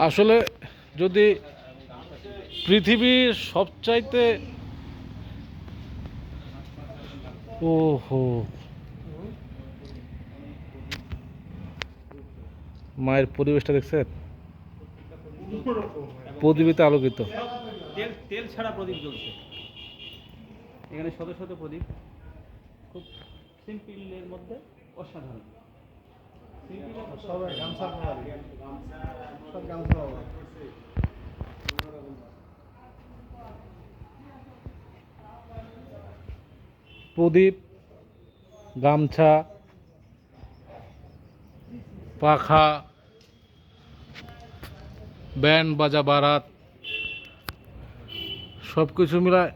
আসলে যদি পৃথিবীর সবচাইতে ওহো মায়ের পরিবেশটা দেখছেন, প্রদীপিতে আলোকিত। তেল ছাড়া প্রদীপ জ্বলছে এখানে, শত শত প্রদীপ, খুব সিম্পলের মধ্যে অসাধারণ। প্রদীপ, গামছা, পাখা, ব্যান্ড বাজা, বারাত, সব কিছু মিলায়